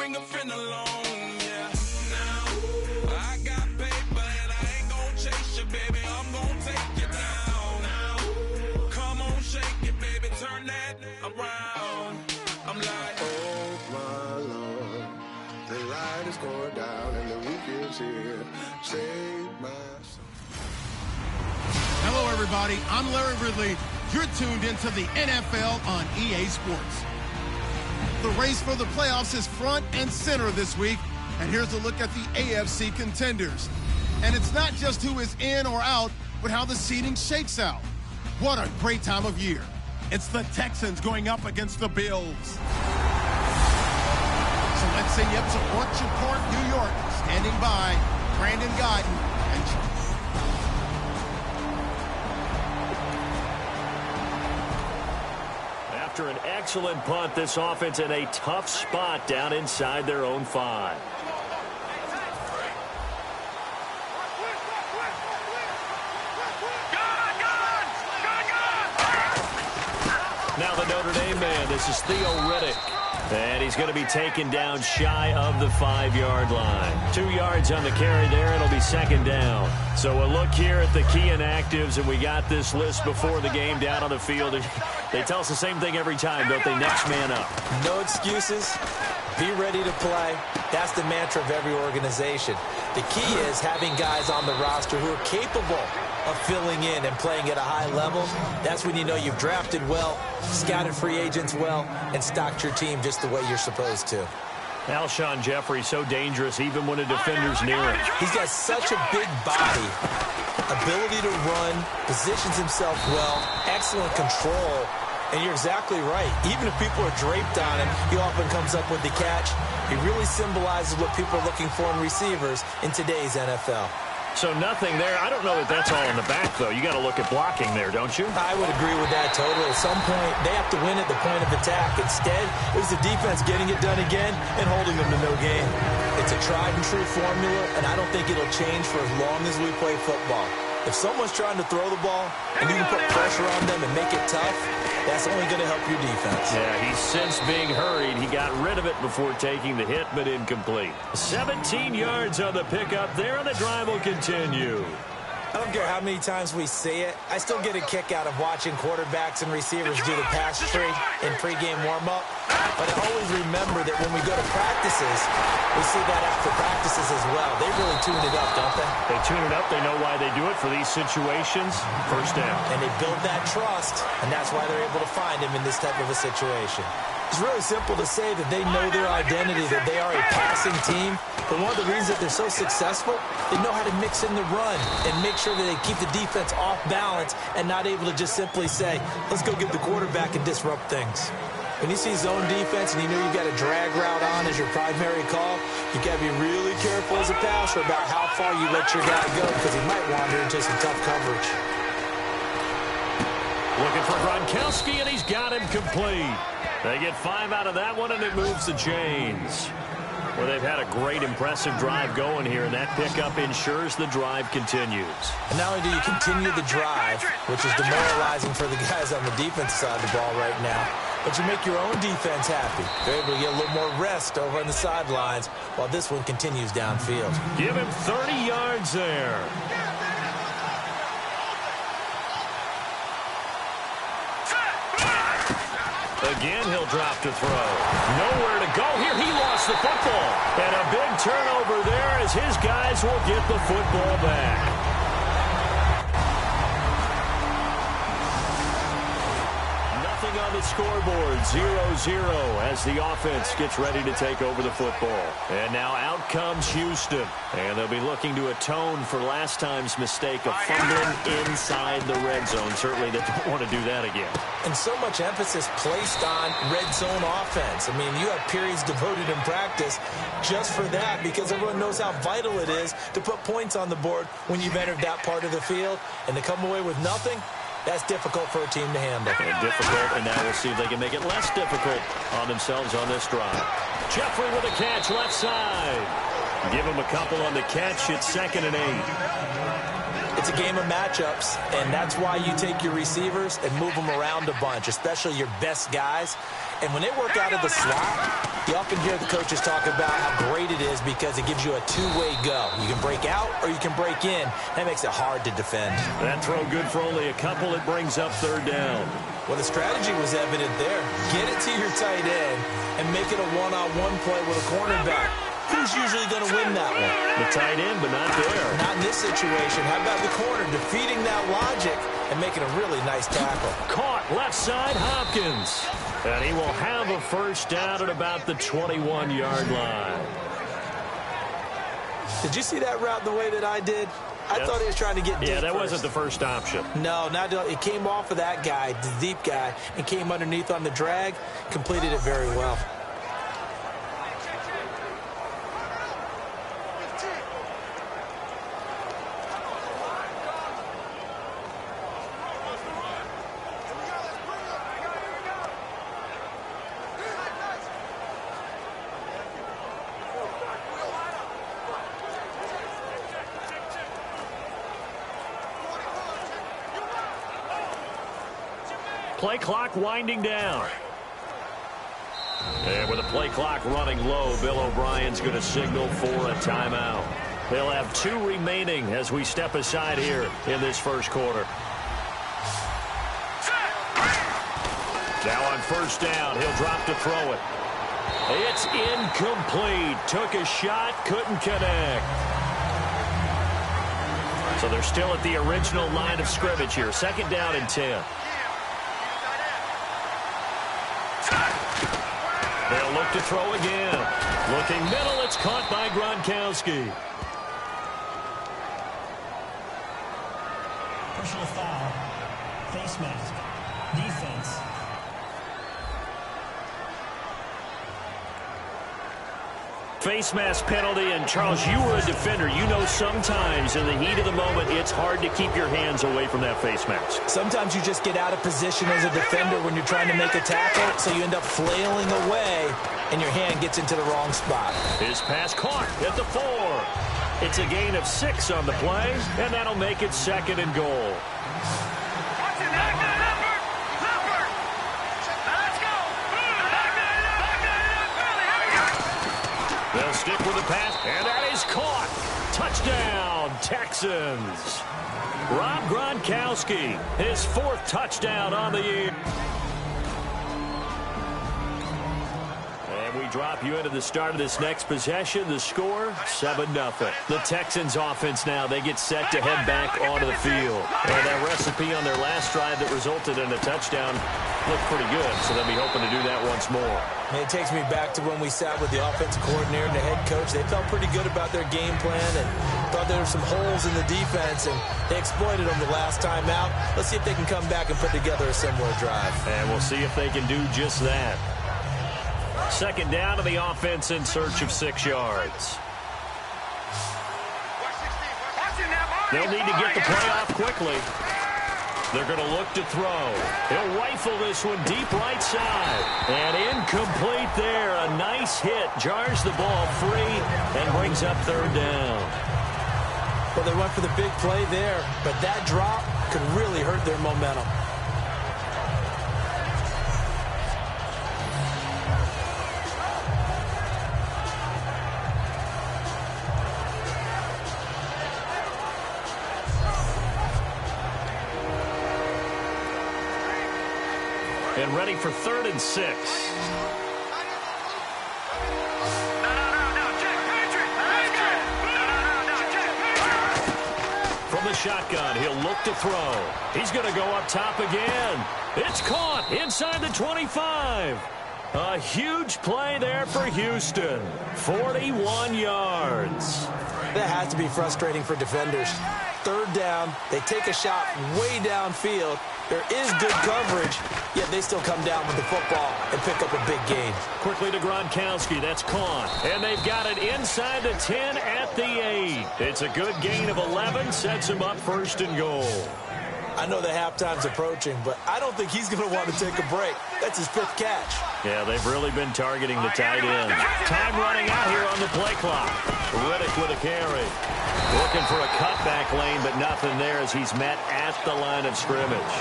bring a friend along, yeah. Now, I got paper and I ain't gon' chase you, baby. I'm gon' take you down. Now, come on, shake it, baby. Turn that around. I'm like, oh my Lord, the light is going down and the week is here. Save my soul. Hello, everybody. I'm Larry Ridley. You're tuned into the NFL on EA Sports. The race for the playoffs is front and center this week, and here's a look at the AFC contenders. And it's not just who is in or out, but how the seeding shakes out. What a great time of year. It's the Texans going up against the Bills. So let's say yep to Orchard Park, New York, standing by Brandon Guyton and After an excellent punt, this offense in a tough spot down inside their own 5. Now the Notre Dame man, this is Theo Riddick. And he's going to be taken down shy of the 5-yard line. 2 yards on the carry there. It'll be second down. So a look here at the key inactives, and we got this list before the game down on the field. They tell us the same thing every time, don't they? Next man up. No excuses. Be ready to play. That's the mantra of every organization. The key is having guys on the roster who are capable of filling in and playing at a high level. That's when you know you've drafted well, scouted free agents well, and stocked your team just the way you're supposed to. Alshon Jeffrey, so dangerous even when a defender's near him. He's got such a big body, ability to run, positions himself well, excellent control, and you're exactly right. Even if people are draped on him, he often comes up with the catch. He really symbolizes what people are looking for in receivers in today's NFL. So nothing there. I don't know that that's all in the back, though. You got to look at blocking there, don't you? I would agree with that totally. At some point, they have to win at the point of attack. Instead, it was the defense getting it done again and holding them to no gain. It's a tried-and-true formula, and I don't think it'll change for as long as we play football. If someone's trying to throw the ball and you can put pressure on them and make it tough, that's only going to help your defense. Yeah, he's since being hurried. He got rid of it before taking the hit, but incomplete. 17 yards on the pickup there, and the drive will continue. I don't care how many times we say it, I still get a kick out of watching quarterbacks and receivers do the pass tree in pregame warm-up. But I always remember that when we go to practices, we see that after practices as well. They really tune it up, don't they? They tune it up. They know why they do it for these situations. First down. And they build that trust, and that's why they're able to find him in this type of a situation. It's really simple to say that they know their identity, that they are a passing team. But one of the reasons that they're so successful, they know how to mix in the run and make sure that they keep the defense off balance and not able to just simply say, let's go get the quarterback and disrupt things. When you see zone defense and you know you've got a drag route on as your primary call, you've got to be really careful as a passer about how far you let your guy go because he might wander into some tough coverage. Looking for Gronkowski, and he's got him complete. They get 5 out of that one, and it moves the chains. Well, they've had a great, impressive drive going here, and that pickup ensures the drive continues. And not only do you continue the drive, which is demoralizing for the guys on the defense side of the ball right now, but you make your own defense happy. They're able to get a little more rest over on the sidelines while this one continues downfield. Give him 30 yards there. Again, he'll drop to throw. Nowhere to go here. He lost the football. And a big turnover there as his guys will get the football back. Nothing on the scoreboard. 0-0 as the offense gets ready to take over the football. And now out comes Houston. And they'll be looking to atone for last time's mistake of fumbling inside the red zone. Certainly they don't want to do that again. And so much emphasis placed on red zone offense. I mean, you have periods devoted in practice just for that because everyone knows how vital it is to put points on the board when you've entered that part of the field. And to come away with nothing, that's difficult for a team to handle. And difficult, and now we'll see if they can make it less difficult on themselves on this drive. Jeffrey with a catch left side. Give him a couple on the catch. It's 2nd and 8. It's a game of matchups, and that's why you take your receivers and move them around a bunch, especially your best guys. And when they work out of the slot, You often hear the coaches talk about how great it is because it gives you a two-way go. You can break out or you can break in. That makes it hard to defend. That throw good for only a couple. It brings up third down. Well, the strategy was evident there. Get it to your tight end and make it a one-on-one play with a cornerback. Who's usually going to win that one? The tight end, but not there. Not in this situation. How about the corner defeating that logic and making a really nice tackle? Caught left side, Hopkins. And he will have a first down at about the 21-yard line. Did you see that route the way that I did? I thought he was trying to get deep. Yeah, that first. wasn't the first option. No, it came off of that guy, the deep guy, and came underneath on the drag, completed it very well. Play clock winding down. And with the play clock running low, Bill O'Brien's going to signal for a timeout. They'll have 2 remaining as we step aside here in this first quarter. Now on first down, he'll drop to throw it. It's incomplete. Took a shot, couldn't connect. So they're still at the original line of scrimmage here. Second down and 10. They'll look to throw again. Looking middle, it's caught by Gronkowski. Personal foul. Face mask. Defense. Face mask penalty, and Charles, you were a defender. You know sometimes in the heat of the moment, it's hard to keep your hands away from that face mask. Sometimes you just get out of position as a defender when you're trying to make a tackle, so you end up flailing away, and your hand gets into the wrong spot. His pass caught at the 4. It's a gain of 6 on the play, and that'll make it second and goal. They'll stick with the pass, and that is caught. Touchdown, Texans. Rob Gronkowski, his 4th touchdown on the year. And we drop you into the start of this next possession. The score, 7-0. The Texans offense now, they get set to head back onto the field. And that recipe on their last drive that resulted in a touchdown looked pretty good, so they'll be hoping to do that once more. It takes me back to when we sat with the offensive coordinator and the head coach. They felt pretty good about their game plan and thought there were some holes in the defense, and they exploited them the last time out. Let's see if they can come back and put together a similar drive. And we'll see if they can do just that. Second down to the offense in search of 6 yards. They'll need to get the play off quickly. They're going to look to throw. He'll rifle this one deep right side. And incomplete there. A nice hit. Jars the ball free and brings up third down. Well, they went for the big play there, but that drop could really hurt their momentum. And ready for 3rd and 6. From the shotgun, he'll look to throw. He's going to go up top again. It's caught inside the 25. A huge play there for Houston. 41 yards. That has to be frustrating for defenders. 3rd down, they take a shot way downfield. There is good coverage, yet they still come down with the football and pick up a big gain. Quickly to Gronkowski. That's caught. And they've got it inside the 10 at the 8. It's a good gain of 11. Sets him up 1st and goal. I know the halftime's approaching, but I don't think he's going to want to take a break. That's his 5th catch. Yeah, they've really been targeting the tight end. Time running out here on the play clock. Riddick with a carry. Looking for a cutback lane, but nothing there as he's met at the line of scrimmage.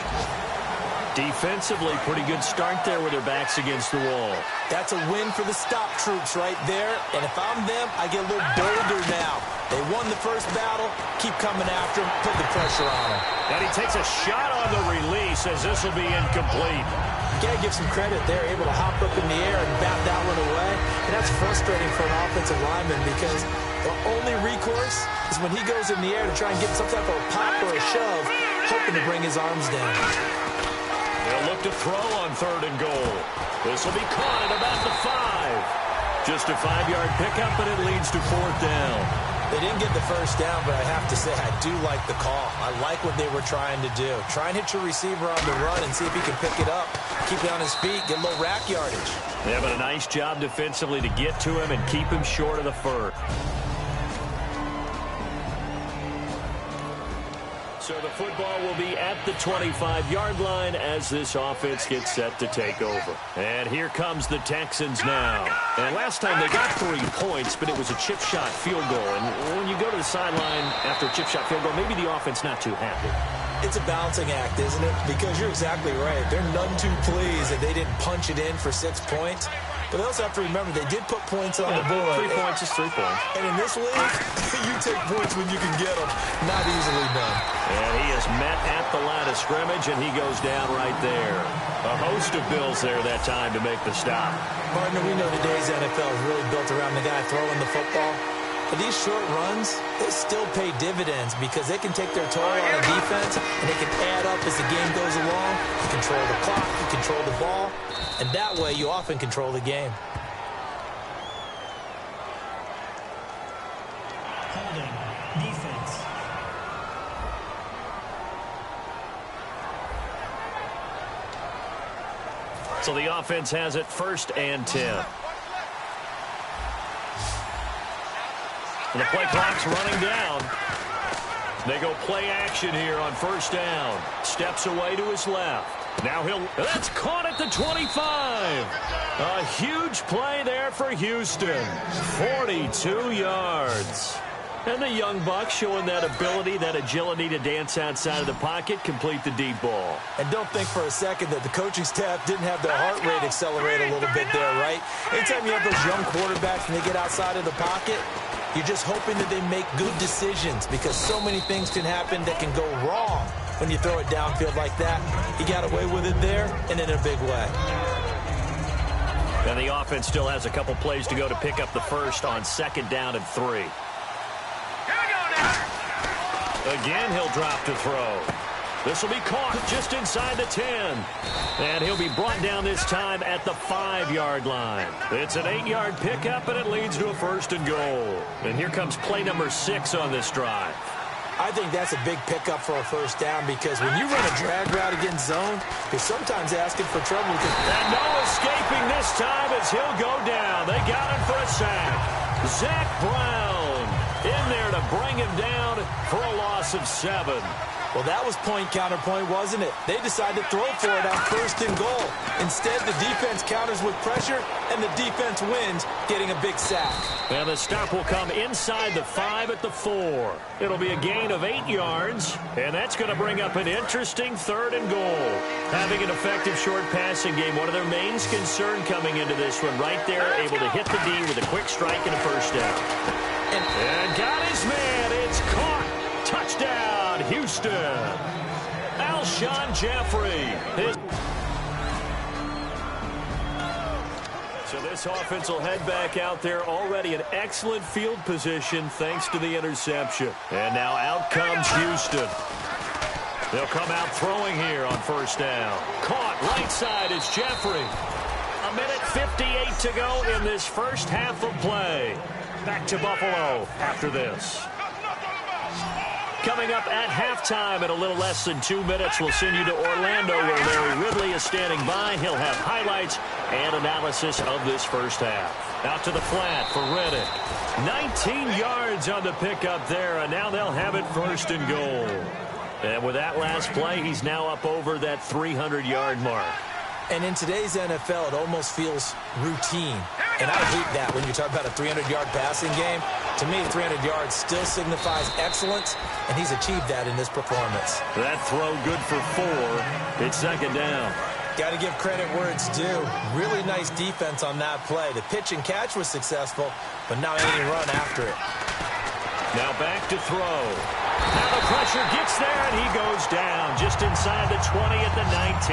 Defensively, pretty good start there with their backs against the wall. That's a win for the stop troops right there. And if I'm them, I get a little bolder now. They won the first battle. Keep coming after them. Put the pressure on them. And he takes a shot on the release as this will be incomplete. You got to give some credit. They're able to hop up in the air and bat that one away. And that's frustrating for an offensive lineman because the only recourse is when he goes in the air to try and get some type of a pop or a shove, hoping to bring his arms down. They'll look to throw on 3rd and goal. This will be caught at about the 5. Just a 5-yard pickup, and it leads to 4th down. They didn't get the first down, but I have to say I do like the call. I like what they were trying to do. Try and hit your receiver on the run and see if he can pick it up. Keep it on his feet, get a little rack yardage. They have a nice job defensively to get to him and keep him short of the first. So the football will be at the 25-yard line as this offense gets set to take over. And here comes the Texans now. And last time they got 3 points, but it was a chip shot field goal. And when you go to the sideline after a chip shot field goal, maybe the offense not too happy. It's a balancing act, isn't it? Because you're exactly right. They're none too pleased that they didn't punch it in for 6 points. But they also have to remember they did put points on the board. 3 points is 3 points. And in this league, you take points when you can get them. Not easily done. And he is met at the line of scrimmage, and he goes down right there. A host of Bills there that time to make the stop. Partner, we know today's NFL is really built around the guy throwing the football. But these short runs, they still pay dividends because they can take their toll on a defense, and they can add up as the game goes along. You control the clock, you control the ball, and that way you often control the game. Holding. Defense. So the offense has it 1st and 10. And the play clock's running down. They go play action here on 1st down. Steps away to his left. Now that's caught at the 25. A huge play there for Houston. 42 yards. And the young buck showing that ability, that agility to dance outside of the pocket, complete the deep ball. And don't think for a second that the coaching staff didn't have their heart rate accelerate a little bit there, right? Anytime you have those young quarterbacks and they get outside of the pocket, you're just hoping that they make good decisions because so many things can happen that can go wrong when you throw it downfield like that. He got away with it there and in a big way. And the offense still has a couple plays to go to pick up the first on 2nd down and 3. Again, he'll drop to throw. This will be caught just inside the 10. And he'll be brought down this time at the 5-yard line. It's an 8-yard pickup, and it leads to a 1st and goal. And here comes play number 6 on this drive. I think that's a big pickup for a 1st down because when you run a drag route against zone, you're sometimes asking for trouble. And no escaping this time as he'll go down. They got him for a sack. Zach Brown in there to bring him down for a loss of 7. Well, that was point counterpoint, wasn't it? They decided to throw for it on 1st and goal. Instead, the defense counters with pressure, and the defense wins, getting a big sack. And the stop will come inside the 5 at the 4. It'll be a gain of 8 yards, and that's going to bring up an interesting 3rd and goal. Having an effective short passing game, one of their main concern coming into this one, right there, able to hit the D with a quick strike and a 1st down. And got his man. It's caught. Touchdown, Houston. Alshon Jeffrey. So this offense will head back out there, already in excellent field position thanks to the interception. And now out comes Houston. They'll come out throwing here on 1st down. Caught right side is Jeffrey. 1:58 to go in this first half of play. Back to Buffalo after this. Coming up at halftime in a little less than 2 minutes, we'll send you to Orlando where Larry Ridley is standing by. He'll have highlights and analysis of this first half. Out to the flat for Riddick. 19 yards on the pickup there, and now they'll have it 1st and goal. And with that last play, he's now up over that 300-yard mark. And in today's NFL, it almost feels routine. And I hate that when you talk about a 300-yard passing game. To me, 300 yards still signifies excellence, and he's achieved that in this performance. That throw good for 4. It's second down. Got to give credit where it's due. Really nice defense on that play. The pitch and catch was successful, but now any run after it. Now back to throw. Now the pressure gets there, and he goes down just inside the 20 at the 19.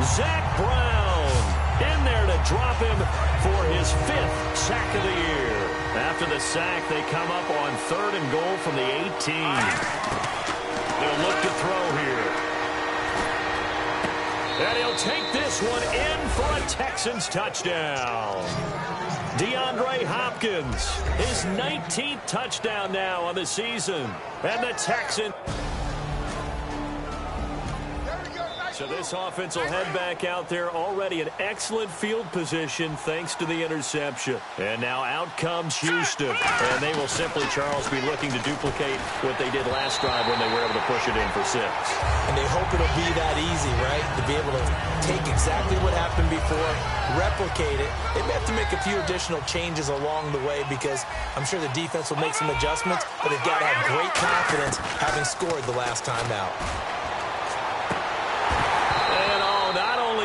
Zach Brown in there to drop him for his 5th sack of the year. After the sack, they come up on 3rd and goal from the 18. They'll look to throw here. And he'll take this one in for a Texans touchdown. DeAndre Hopkins, his 19th touchdown now on the season. And the Texans. So this offense will head back out there, already in excellent field position thanks to the interception. And now out comes Houston. And they will simply, Charles, be looking to duplicate what they did last drive when they were able to push it in for 6. And they hope it'll be that easy, right? To be able to take exactly what happened before, replicate it. They may have to make a few additional changes along the way because I'm sure the defense will make some adjustments, but they've got to have great confidence having scored the last time out.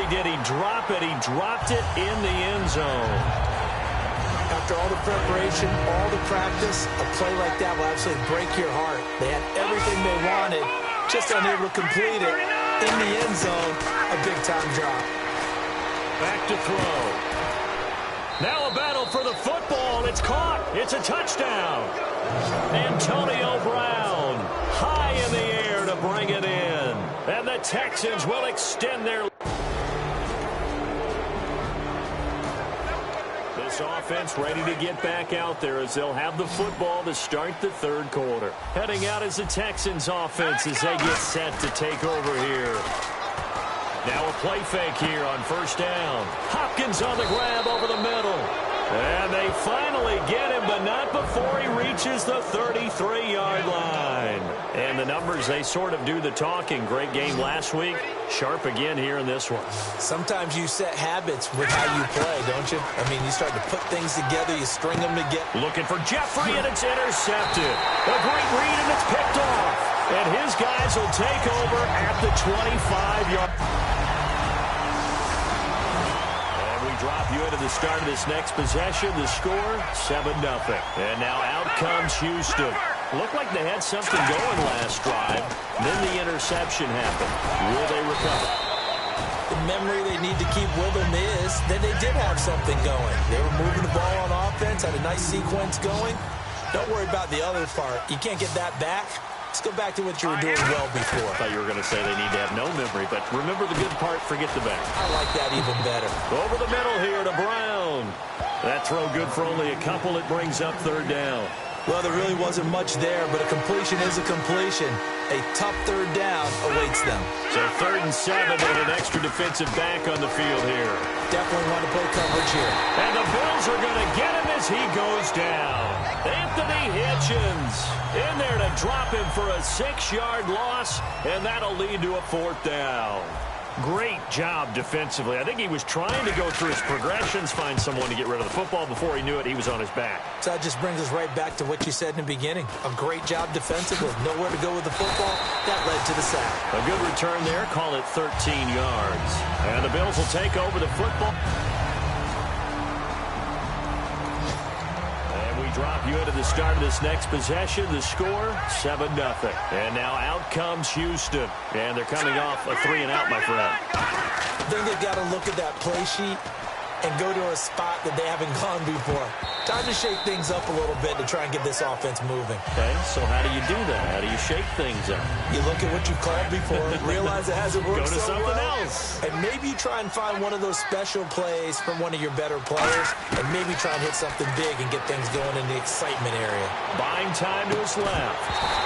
Did he drop it? He dropped it in the end zone. After all the preparation, all the practice, a play like that will absolutely break your heart. They had everything they wanted, just unable to complete it. In the end zone, a big-time drop. Back to throw. Now a battle for the football. It's caught. It's a touchdown. Antonio Brown high in the air to bring it in. And the Texans will extend their... This offense ready to get back out there as they'll have the football to start the 3rd quarter. Heading out as the Texans offense as they get set to take over here. Now a play fake here on 1st down. Hopkins on the grab over the middle. And they finally get him, but not before he reaches the 33-yard line. And the numbers, they sort of do the talking. Great game last week. Sharp again here in this one. Sometimes you set habits with how you play, don't you? I mean, you start to put things together, you string them together. Looking for Jeffrey, and it's intercepted. A great read, and it's picked off. And his guys will take over at the 25-yard. Drop you into the start of this next possession. The score, 7-0. And now out comes Houston. Looked like they had something going last drive. Then the interception happened. Will they recover? The memory they need to keep with them is that they did have something going. They were moving the ball on offense, had a nice sequence going. Don't worry about the other part. You can't get that back. Let's go back to what you were doing well before. I thought you were going to say they need to have no memory, but remember the good part, forget the bad. I like that even better. Over the middle here to Brown. That throw good for only a couple. It brings up 3rd down. Well, there really wasn't much there, but a completion is a completion. A tough 3rd down awaits them. So 3rd and 7 and an extra defensive back on the field here. Definitely want to play coverage here. And the Bills are going to get him as he goes down. Anthony Hitchens in there to drop him for a 6-yard loss, and that'll lead to a 4th down. Great job defensively. I think he was trying to go through his progressions, find someone to get rid of the football. Before he knew it, he was on his back. So that just brings us right back to what you said in the beginning. A great job defensively. Nowhere to go with the football. That led to the sack. A good return there. Call it 13 yards. And the Bills will take over the football. Drop you into the start of this next possession. The score, 7-0. And now out comes Houston. And they're coming off a 3-and-out, my friend. I think they've got to look at that play sheet and go to a spot that they haven't gone before. Time to shake things up a little bit to try and get this offense moving. Okay, so how do you do that? How do you shake things up? You look at what you've called before, realize it hasn't worked so well. Go to something else. And maybe you try and find one of those special plays from one of your better players, and maybe try and hit something big and get things going in the excitement area. Buying time to his left.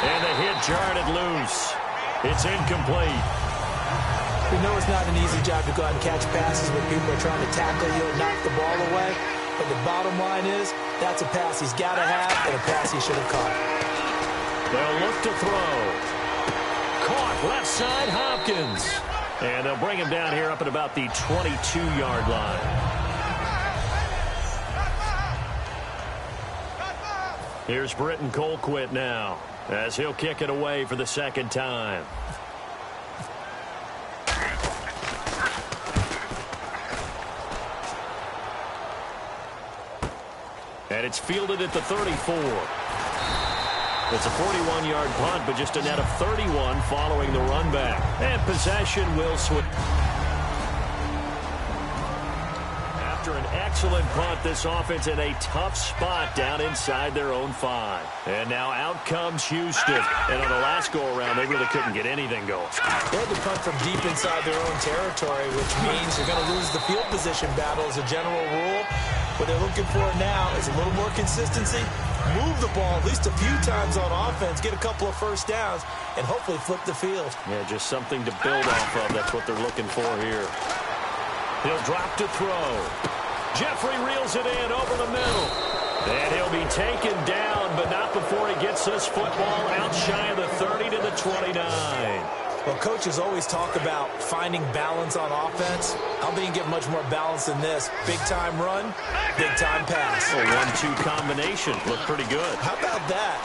And the hit jarred it loose. It's incomplete. We know it's not an easy job to go out and catch passes when people are trying to tackle you and knock the ball away. But the bottom line is, that's a pass he's got to have and a pass he should have caught. They'll look to throw. Caught left side, Hopkins. And they'll bring him down here up at about the 22-yard line. Here's Britton Colquitt now as he'll kick it away for the second time. And it's fielded at the 34. It's a 41-yard punt, but just a net of 31 following the run back. And possession will switch. After an excellent punt, this offense in a tough spot down inside their own 5. And now out comes Houston. And on the last go-around, they really couldn't get anything going. They had to punt from deep inside their own territory, which means you're going to lose the field position battle as a general rule. What they're looking for now is a little more consistency, move the ball at least a few times on offense, get a couple of first downs, and hopefully flip the field. Yeah, just something to build off of. That's what they're looking for here. He'll drop to throw. Jeffrey reels it in over the middle. And he'll be taken down, but not before he gets this football out shy of the 30 to the 29. Well, coaches always talk about finding balance on offense. I don't think you can get much more balance than this. Big-time run, big-time pass. A 1-2 combination. Looked pretty good. How about that?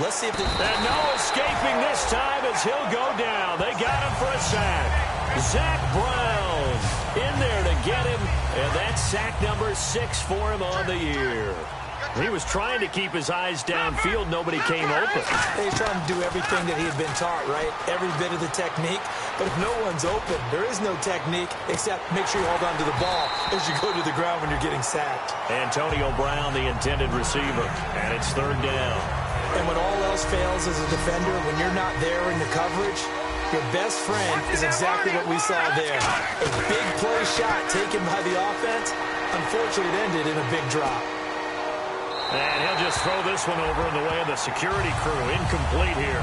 Let's see if they... And no escaping this time as he'll go down. They got him for a sack. Zach Brown in there to get him. And that's sack number 6 for him on the year. He was trying to keep his eyes downfield. Nobody came open. He's trying to do everything that he had been taught, right? Every bit of the technique. But if no one's open, there is no technique except make sure you hold on to the ball as you go to the ground when you're getting sacked. Antonio Brown, the intended receiver. And it's third down. And when all else fails as a defender, when you're not there in the coverage, your best friend is exactly what we saw there. A big play shot taken by the offense. Unfortunately, it ended in a big drop. And he'll just throw this one over in the way of the security crew. Incomplete here.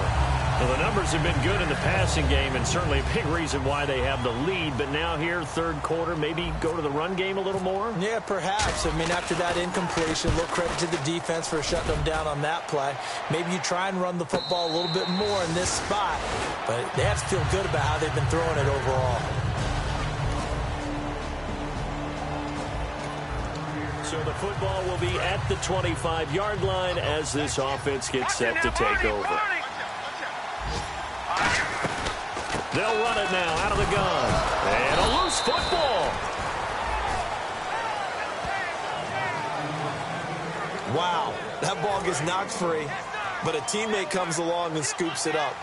Well, the numbers have been good in the passing game, and certainly a big reason why they have the lead. But now here, third quarter, maybe go to the run game a little more? Yeah, perhaps. I mean, after that incompletion, a little credit to the defense for shutting them down on that play. Maybe you try and run the football a little bit more in this spot. But they have to feel good about how they've been throwing it overall. So the football will be at the 25-yard line as this offense gets set to take over. They'll run it now out of the gun. And a loose football. Wow, that ball gets knocked free, but a teammate comes along and scoops it up.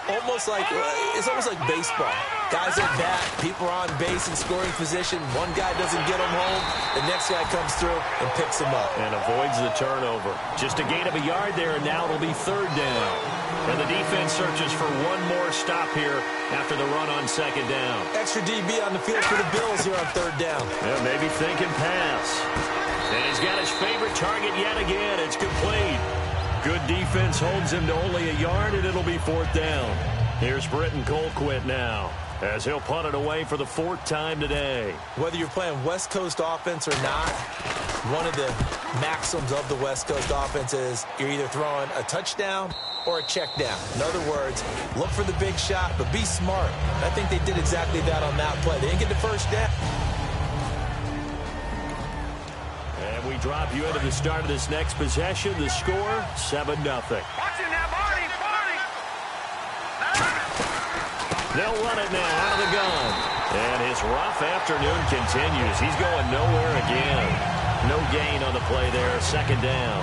It's almost like baseball. Guys at bat, people are on base in scoring position. One guy doesn't get him home. The next guy comes through and picks him up. And avoids the turnover. Just a gain of a yard there, and now it'll be third down. And the defense searches for one more stop here after the run on second down. Extra DB on the field for the Bills here on third down. Yeah, maybe thinking pass. And he's got his favorite target yet again. It's complete. Good defense holds him to only a yard, and it'll be fourth down. Here's Britton Colquitt now as he'll punt it away for the fourth time today. Whether you're playing West Coast offense or not, one of the maxims of the West Coast offense is you're either throwing a touchdown or a check down. In other words, look for the big shot, but be smart. I think they did exactly that on that play. They didn't get the first down. And we drop you into the start of this next possession. The score, 7-0. They'll run it now out of the gun. And his rough afternoon continues. He's going nowhere again. No gain on the play there. Second down.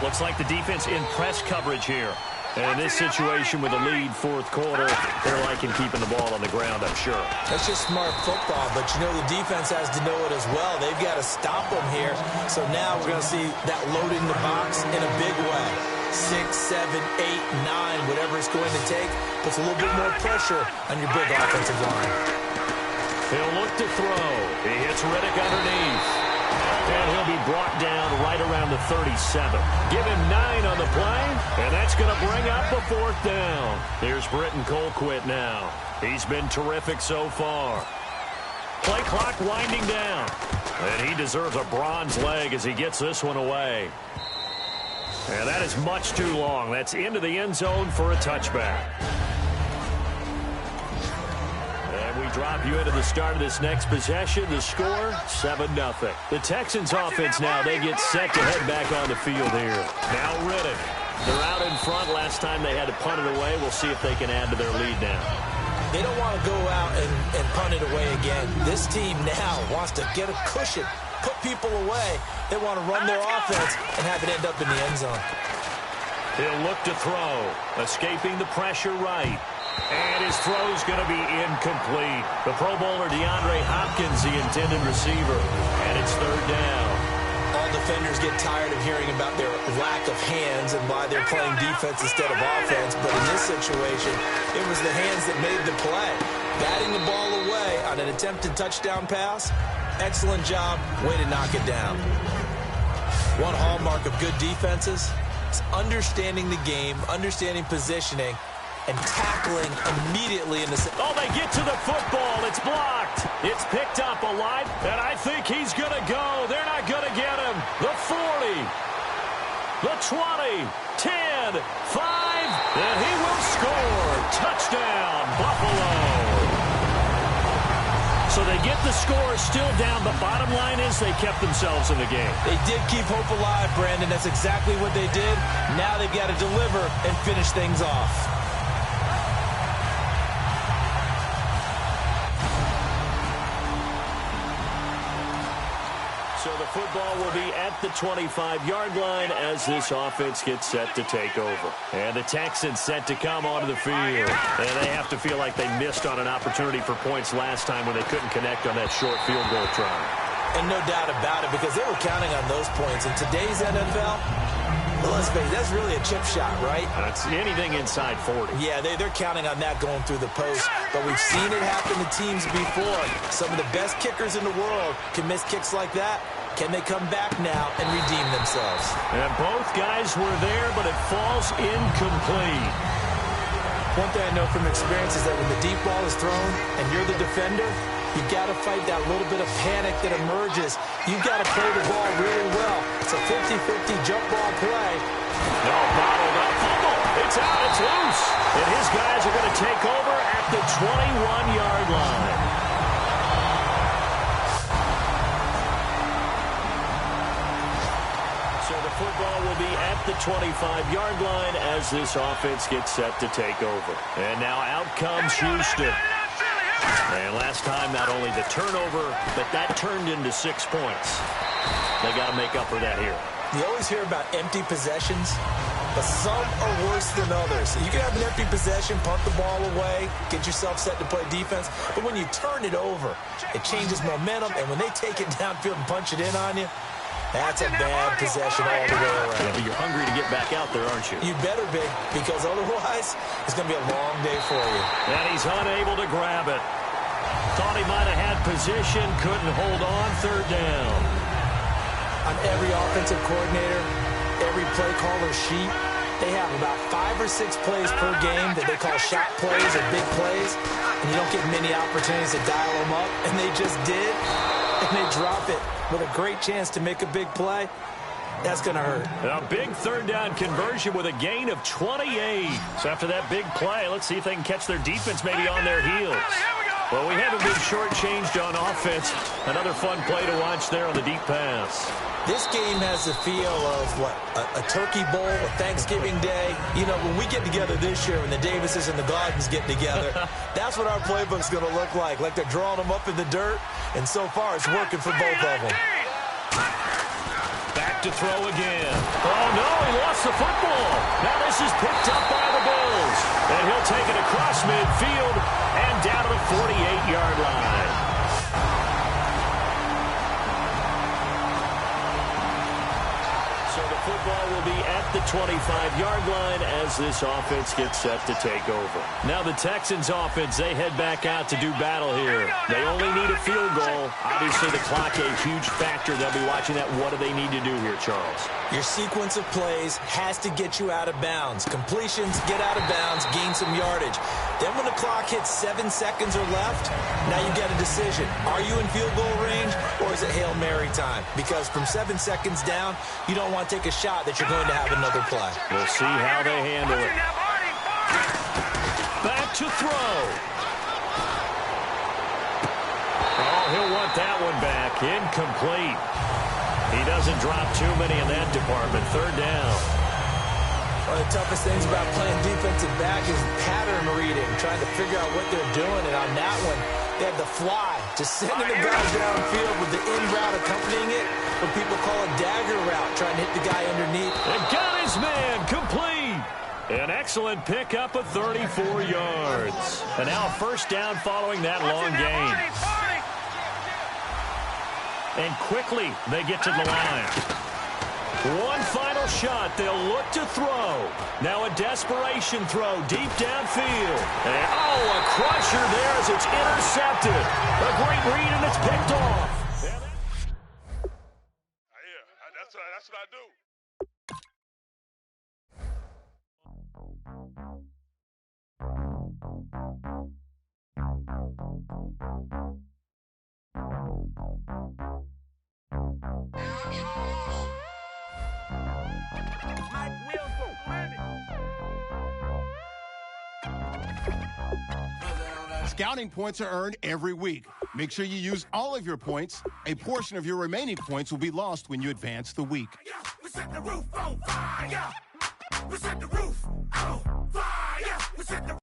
Looks like the defense in press coverage here. And in this situation with a lead fourth quarter, they're liking keeping the ball on the ground, I'm sure. That's just smart football, but you know the defense has to know it as well. They've got to stop them here. So now we're going to see that loading the box in a big way. 6, 7, 8, 9, whatever it's going to take, puts a little bit more pressure on your big offensive line. He'll look to throw. He hits Riddick underneath. And he'll be brought down right around the 37. Give him 9 on the play, and that's going to bring up a fourth down. Here's Britton Colquitt now. He's been terrific so far. Play clock winding down. And he deserves a bronze leg as he gets this one away. And that is much too long. That's into the end zone for a touchback. And we drop you into the start of this next possession. The score, 7-0. The Texans offense now, they get set to head back on the field here. Now Riddick. They're out in front. Last time they had to punt it away. We'll see if they can add to their lead now. They don't want to go out and punt it away again. This team now wants to get a cushion, put people away. They want to run their offense and have it end up in the end zone. He'll look to throw, escaping the pressure right. And his throw's going to be incomplete. The Pro Bowler DeAndre Hopkins, the intended receiver. And it's third down. All defenders get tired of hearing about their lack of hands and why they're playing defense instead of offense. But in this situation, it was the hands that made the play. Batting the ball away on an attempted touchdown pass. Excellent job. Way to knock it down. One hallmark of good defenses is understanding the game, understanding positioning, and tackling immediately in the... Oh, they get to the football. It's blocked. It's picked up alive, and I think he's going to go. They're not going to get him. The 40, the 20, 10, 5, and he will score. Touchdown, Buffalo. So they get the score still down, but bottom line is they kept themselves in the game. They did keep hope alive, Brandon. That's exactly what they did. Now they've got to deliver and finish things off. So the football will be at the 25-yard line as this offense gets set to take over. And the Texans set to come onto the field. And they have to feel like they missed on an opportunity for points last time when they couldn't connect on that short field goal try. And no doubt about it, because they were counting on those points. In today's NFL, well, let's face it, that's really a chip shot, right? That's anything inside 40. Yeah, they're counting on that going through the post. But we've seen it happen to teams before. Some of the best kickers in the world can miss kicks like that. Can they come back now and redeem themselves? And both guys were there, but it falls incomplete. One thing I know from experience is that when the deep ball is thrown and you're the defender, you've got to fight that little bit of panic that emerges. You've got to play the ball really well. It's a 50-50 jump ball play. No, bottled up fumble. It's out, it's loose. And his guys are going to take over at the 21-yard line. Football will be at the 25-yard line as this offense gets set to take over. And now out comes Houston. And last time, not only the turnover, but that turned into 6 points. They got to make up for that here. You always hear about empty possessions, but some are worse than others. You can have an empty possession, punt the ball away, get yourself set to play defense, but when you turn it over, it changes momentum, and when they take it downfield and punch it in on you, that's a bad possession all the way around. Yeah, but you're hungry to get back out there, aren't you? You better be, because otherwise, it's going to be a long day for you. And he's unable to grab it. Thought he might have had position, couldn't hold on, third down. On every offensive coordinator, every play caller sheet, they have about 5 or 6 plays per game that they call shot plays or big plays, and you don't get many opportunities to dial them up, and they just did, and they drop it with a great chance to make a big play. That's going to hurt. A big third down conversion with a gain of 28. So after that big play, let's see if they can catch their defense maybe on their heels. Well, we haven't been shortchanged on offense. Another fun play to watch there on the deep pass. This game has the feel of, what, a turkey bowl, a Thanksgiving day. You know, when we get together this year, when the Davises and the Gardens get together, that's what our playbook's going to look like they're drawing them up in the dirt, and so far it's working for both of them. Back to throw again. Oh, no, he lost the football. Now this is picked up by the Bills, and he'll take it across midfield and down to the 48-yard line. Football will be at the 25-yard line as this offense gets set to take over. Now the Texans offense, they head back out to do battle here. They only need a field goal. Obviously the clock a huge factor. They'll be watching that. What do they need to do here, Charles? Your sequence of plays has to get you out of bounds. Completions, get out of bounds, gain some yardage. Then when the clock hits 7 seconds or left, now you get a decision. Are you in field goal range or is it Hail Mary time? Because from 7 seconds down, you don't want to take a shot that you're going to have another play. We'll see how they handle it. Back to throw. He'll want that one back. Incomplete. He doesn't drop too many in that department. Third down. One of the toughest things about playing defensive back is pattern reading, trying to figure out what they're doing. And on that one, they had the fly, just sending the guys downfield with the in route accompanying it, what people call a dagger route, trying to hit the guy underneath. And got his man complete. An excellent pickup of 34 yards. And now a first down following that long gain. And quickly they get to the line. One final shot. They'll look to throw. Now a desperation throw deep downfield. And, oh, a crusher there as it's intercepted. A great read, and it's picked off. Yeah, that's what I do. Scouting points are earned every week. Make sure you use all of your points. A portion of your remaining points will be lost when you advance the week. We set the roof on fire. We set the roof on fire. We set the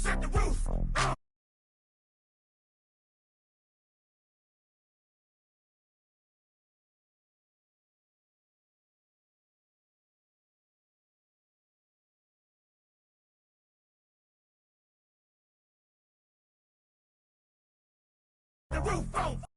set the roof. The roof on